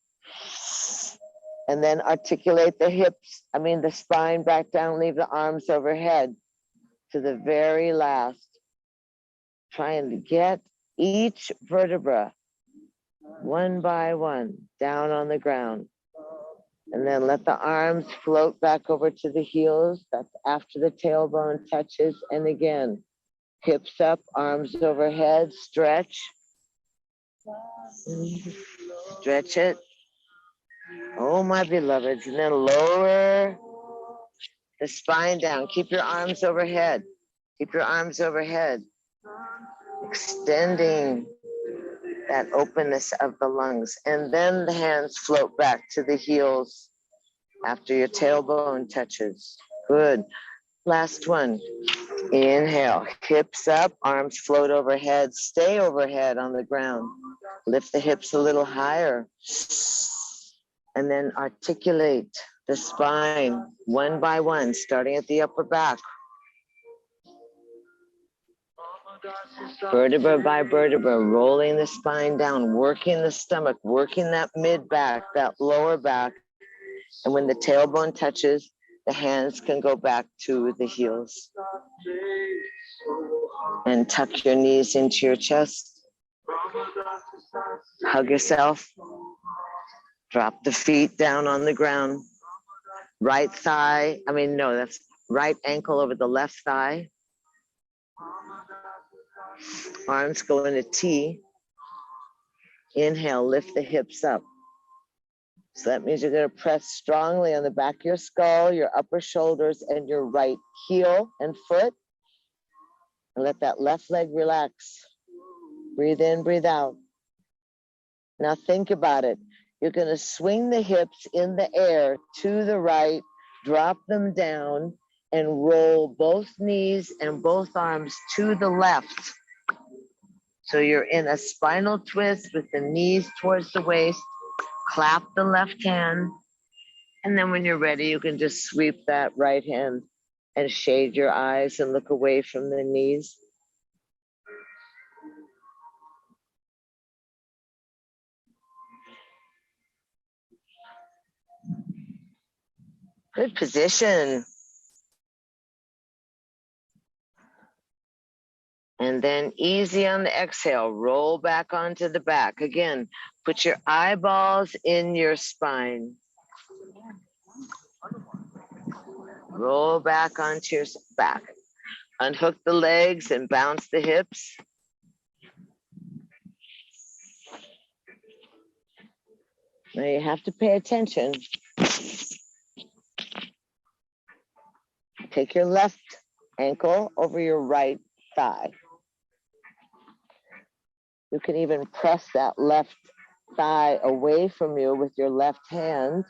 And then articulate the spine back down. Leave the arms overhead to the very last. Trying to get each vertebra one by one down on the ground. And then let the arms float back over to the heels. That's after the tailbone touches. And again, hips up, arms overhead, stretch. Stretch it. Oh, my beloveds. And then lower the spine down. Keep your arms overhead. Keep your arms overhead. Extending that openness of the lungs. And then the hands float back to the heels after your tailbone touches. Good. Last one. Inhale. Hips up, arms float overhead. Stay overhead on the ground. Lift the hips a little higher. And then articulate the spine one by one, starting at the upper back. Vertebra by vertebra, rolling the spine down, working the stomach, working that mid back, that lower back. And when the tailbone touches, the hands can go back to the heels. And tuck your knees into your chest. Hug yourself. Drop the feet down on the ground. That's right ankle over the left thigh. Arms go into T. Inhale, lift the hips up. So that means you're going to press strongly on the back of your skull, your upper shoulders, and your right heel and foot. And let that left leg relax. Breathe in, breathe out. Now think about it. You're going to swing the hips in the air to the right, drop them down, and roll both knees and both arms to the left. So you're in a spinal twist with the knees towards the waist. Clap the left hand. And then when you're ready, you can just sweep that right hand and shade your eyes and look away from the knees. Good position. And then easy on the exhale, roll back onto the back. Again, put your eyeballs in your spine. Roll back onto your back. Unhook the legs and bounce the hips. Now you have to pay attention. Take your left ankle over your right thigh. You can even press that left thigh away from you with your left hand.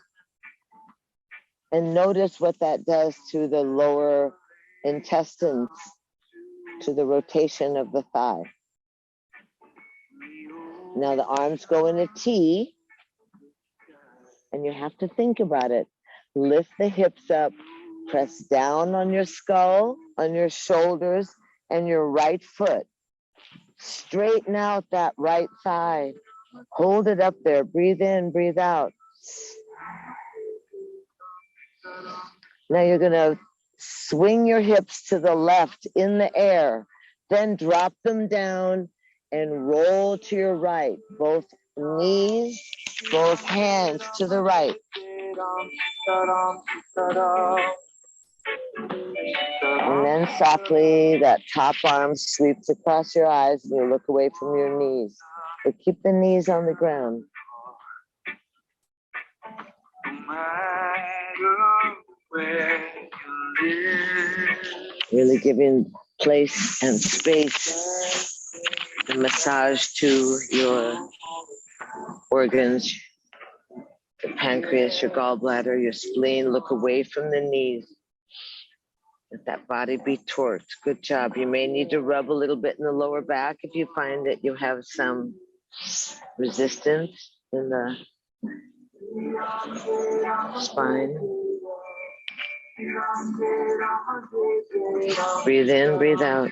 And notice what that does to the lower intestines, to the rotation of the thigh. Now the arms go in a T, and you have to think about it. Lift the hips up, press down on your skull, on your shoulders, and your right foot. Straighten out that right thigh. Hold it up there. Breathe in, breathe out. Now you're going to swing your hips to the left in the air, then drop them down and roll to your right. Both knees, both hands to the right. And then softly, that top arm sweeps across your eyes and you look away from your knees. But keep the knees on the ground. Really giving place and space and massage to your organs, the pancreas, your gallbladder, your spleen. Look away from the knees. Let that body be torqued. Good job. You may need to rub a little bit in the lower back if you find that you have some resistance in the spine. Breathe in, breathe out.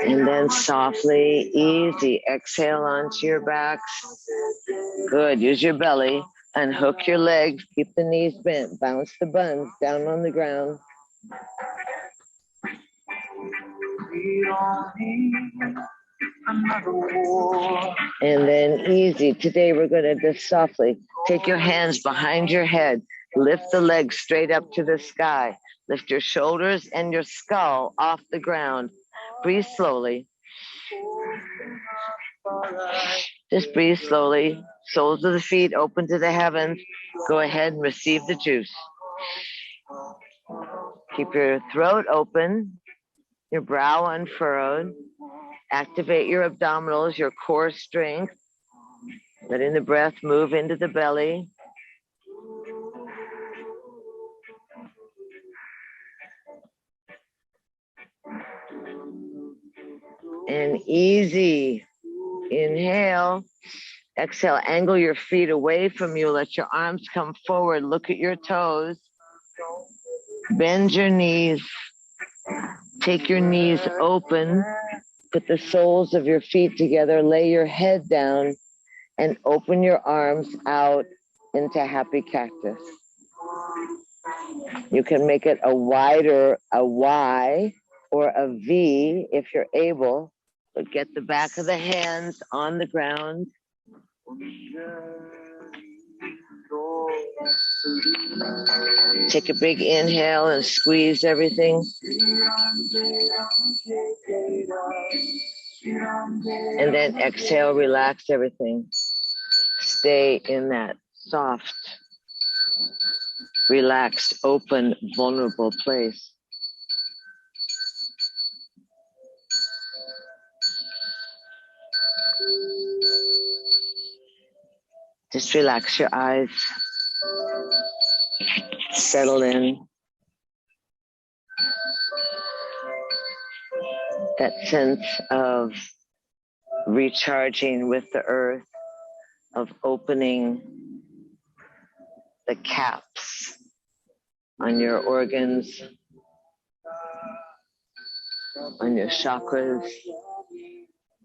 And then softly, easy, exhale onto your backs. Good, use your belly. Unhook your legs, keep the knees bent. Bounce the buns down on the ground. And then easy. Today we're going to just softly take your hands behind your head. Lift the legs straight up to the sky. Lift your shoulders and your skull off the ground. Breathe slowly. Just breathe slowly. Soles of the feet open to the heavens. Go ahead and receive the juice. Keep your throat open, your brow unfurrowed. Activate your abdominals, your core strength. Letting the breath move into the belly. And easy. Inhale. Exhale. Angle your feet away from you. Let your arms come forward. Look at your toes. Bend your knees. Take your knees open. Put the soles of your feet together. Lay your head down and open your arms out into happy cactus. You can make it a wider, a Y or a V if you're able, but get the back of the hands on the ground. Take a big inhale and squeeze everything. And then exhale, relax everything. Stay in that soft, relaxed, open, vulnerable place. Just relax your eyes. Settle in. That sense of recharging with the earth, of opening the caps on your organs, on your chakras,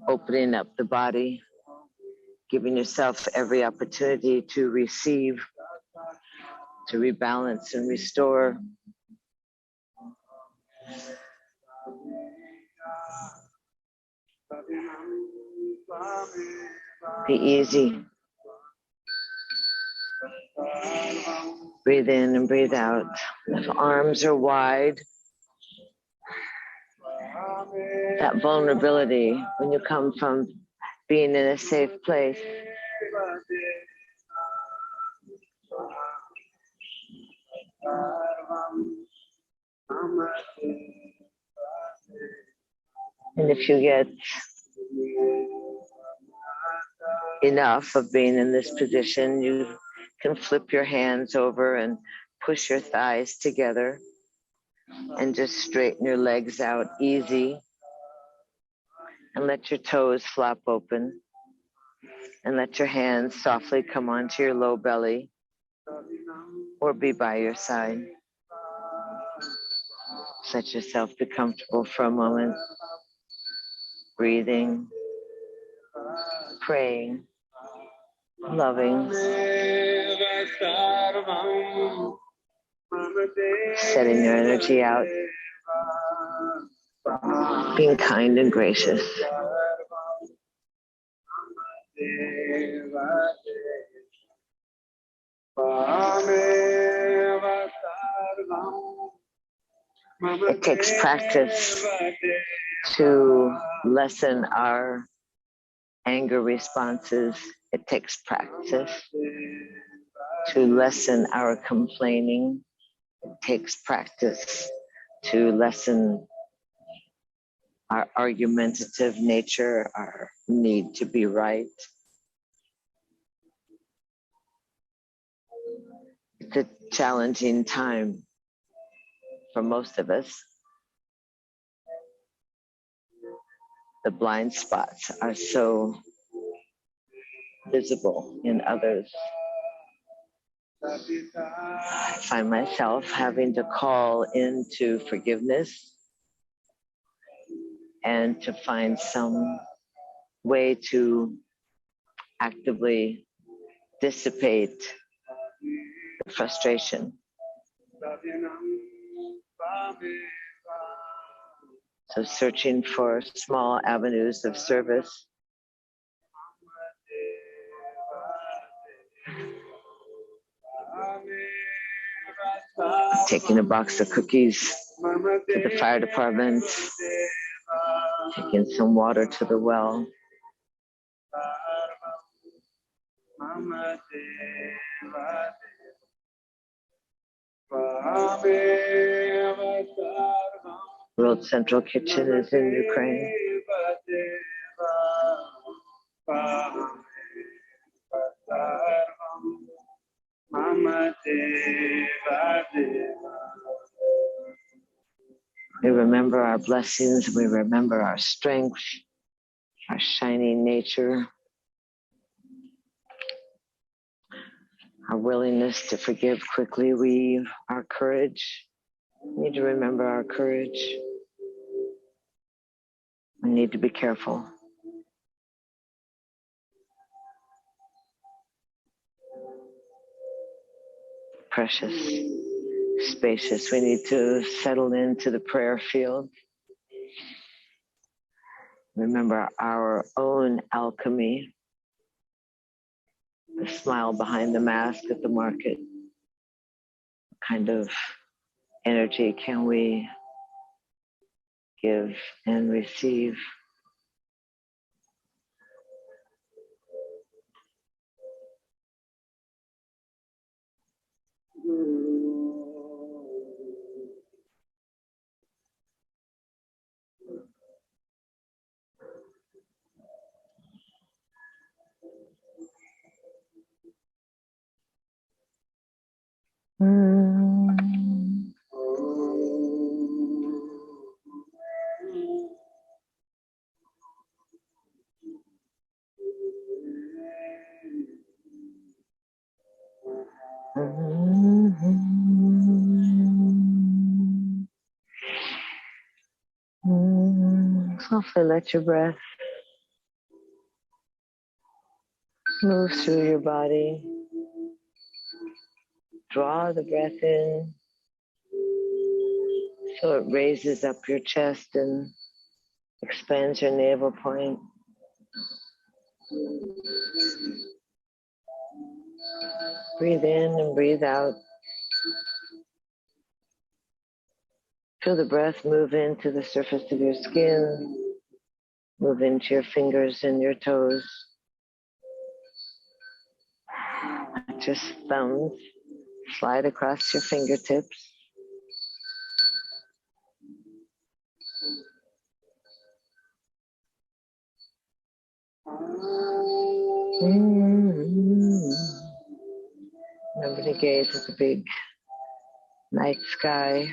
opening up the body, giving yourself every opportunity to receive, to rebalance and restore. Be easy. Breathe in and breathe out. If arms are wide, that vulnerability when you come from being in a safe place. And if you get enough of being in this position, you can flip your hands over and push your thighs together and just straighten your legs out easy and let your toes flap open and let your hands softly come onto your low belly or be by your side. Let yourself be comfortable for a moment, breathing, praying, loving, setting your energy out, being kind and gracious. It takes practice to lessen our anger responses. It takes practice to lessen our complaining. It takes practice to lessen our argumentative nature, our need to be right. It's a challenging time for most of us. The blind spots are so visible in others. I find myself having to call into forgiveness and to find some way to actively dissipate the frustration. So searching for small avenues of service. Taking a box of cookies to the fire department, taking some water to the well. World Central Kitchen is in Ukraine. We remember our blessings, we remember our strength, our shining nature, our willingness to forgive quickly, our courage. We need to remember our courage. We need to be careful. Precious, spacious. We need to settle into the prayer field. Remember our own alchemy, the smile behind the mask at the market. What kind of energy can we give and receive? softly let your breath move through your body. Draw the breath in so it raises up your chest and expands your navel point. Breathe in and breathe out. Feel the breath move into the surface of your skin, move into your fingers and your toes. Let your thumbs slide across your fingertips. Remember to gaze at the big night sky.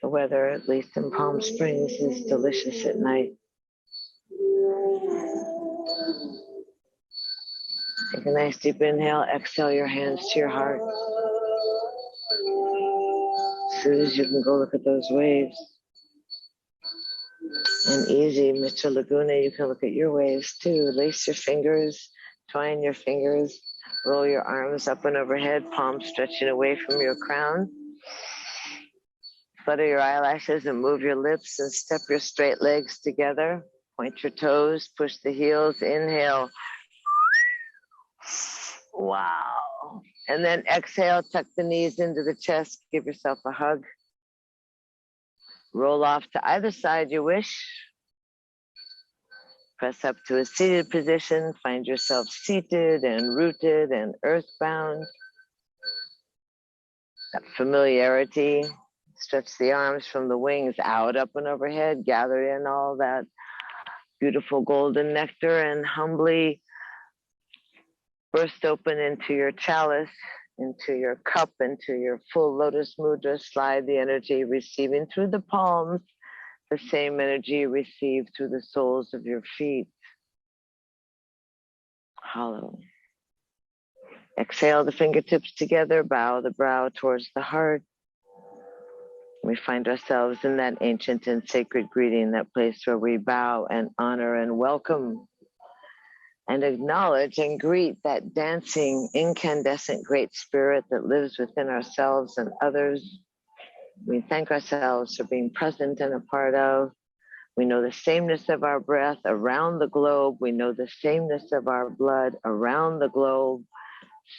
The weather, at least in Palm Springs, is delicious at night. Take a nice deep inhale, exhale your hands to your heart. As soon as you can go look at those waves. And easy, Mr. Laguna, you can look at your waves too. Lace your fingers, twine your fingers, roll your arms up and overhead, palms stretching away from your crown. Flutter your eyelashes and move your lips and step your straight legs together. Point your toes, push the heels, inhale. Wow. And then exhale, tuck the knees into the chest, give yourself a hug. Roll off to either side you wish. Press up to a seated position, find yourself seated and rooted and earthbound. That familiarity. Stretch the arms from the wings out, up and overhead, gather in all that beautiful golden nectar and humbly burst open into your chalice, into your cup, into your full lotus mudra. Slide the energy, receiving through the palms, the same energy received through the soles of your feet. Hollow. Exhale the fingertips together, bow the brow towards the heart. We find ourselves in that ancient and sacred greeting, that place where we bow and honor and welcome and acknowledge and greet that dancing, incandescent great spirit that lives within ourselves and others. We thank ourselves for being present and a part of. We know the sameness of our breath around the globe. We know the sameness of our blood around the globe.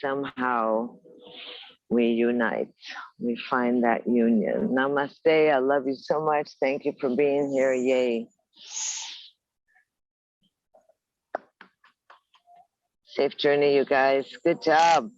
Somehow we unite. We find that union. Namaste. I love you so much. Thank you for being here. Yay. Safe journey, you guys. Good job.